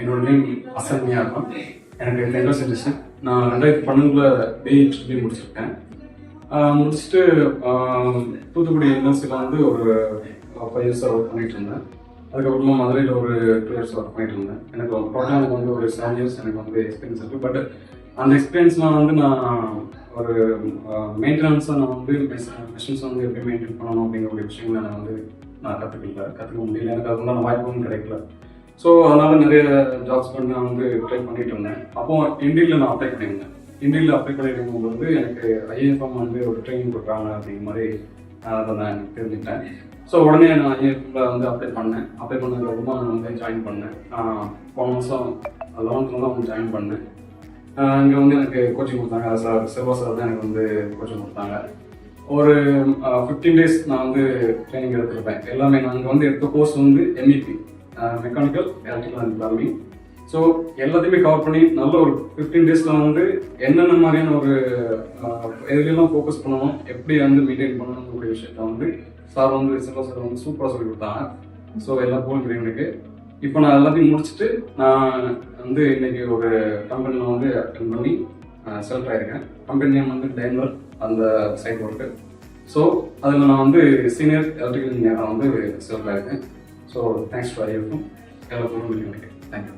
என்னோட நேம் அசன்யா இருக்கும். எனக்கு 10 years இருந்துச்சு. நான் 2012 BE முடிச்சிருக்கேன். முடிச்சுட்டு தூத்துக்குடி யூனிவர்சிட்டியில் வந்து ஒரு 5 years ஒர்க் பண்ணிட்டு இருந்தேன். அதுக்கப்புறமா மதுரையில் ஒரு 2 years ஒர்க் பண்ணிட்டு இருந்தேன். எனக்கு டோட்டலாக எனக்கு வந்து ஒரு 7 years எனக்கு வந்து எக்ஸ்பீரியன்ஸ் இருக்குது. பட் அந்த எக்ஸ்பீரியன்ஸ்லாம் வந்து நான் ஒரு மெயின்டெனன்ஸாக நான் வந்து மிஷின்ஸ் வந்து எப்படி மெயின்டைன் பண்ணணும் அப்படிங்கிற ஒரு விஷயங்களை நான் கற்றுக்க முடியல. எனக்கு அதுக்குண்டான வாய்ப்பும் கிடைக்கல. ஸோ அதனால் நிறைய ஜாப்ஸ் பண்ணி நான் வந்து ட்ரை பண்ணிட்டு இருந்தேன். அப்போது இண்டியில் நான் அப்ளை பண்ணியிருந்தேன். இண்டியில் அப்ளை பண்ணியிருக்கும் போது எனக்கு ஐஏஎஃப்எம் வந்து ஒரு ட்ரைனிங் கொடுக்குறாங்க அப்படிங்கிற மாதிரி அதை நான் எனக்கு தெரிஞ்சுக்கிட்டேன். ஸோ உடனே நான் ஐஏஎஃப்ல வந்து அப்ளை பண்ணதுக்கப்புறமா நான் வந்து ஜாயின் பண்ணேன். போன மாதம் 11th தான் வந்து ஜாயின் பண்ணேன். இங்கே வந்து எனக்கு கோச்சிங் கொடுத்தாங்க. செல்வா சார் தான் எனக்கு வந்து கோச்சிங் கொடுத்தாங்க. ஒரு 15 days நான் வந்து ட்ரைனிங் எடுத்துருப்பேன். எல்லாமே நாங்கள் வந்து எடுத்த கோர்ஸ் வந்து MEP, mechanical electrical and plumbing. So எல்லாத்தையுமே கவர் பண்ணி நல்ல ஒரு 15 days வந்து என்னென்ன மாதிரியான ஒரு எதுலாம் ஃபோக்கஸ் பண்ணணும், எப்படி வந்து மெயின்டைன் பண்ணணுங்கிற விஷயத்த வந்து சார் வந்து செல்வா சார் வந்து சூப்பராக சொல்லி கொடுத்தாங்க. ஸோ எல்லா போலும் எனக்கு இப்போ நான் எல்லாத்தையும் முடிச்சுட்டு நான் வந்து இன்னைக்கு ஒரு கம்பெனியில் வந்து அட்டென்ட் பண்ணி செலக்ட் ஆகிருக்கேன். கம்பெனி நேம் வந்து டேம்லர், அந்த சைட் ஒர்க்கு. ஸோ அதில் நான் வந்து சீனியர் எலக்ட்ரிக்கல் இன்ஜினியராக வந்து செலக்ட் ஆகிருக்கேன். So thanks to IFM. எல்லா போலும் எனக்கு தேங்க்யூ.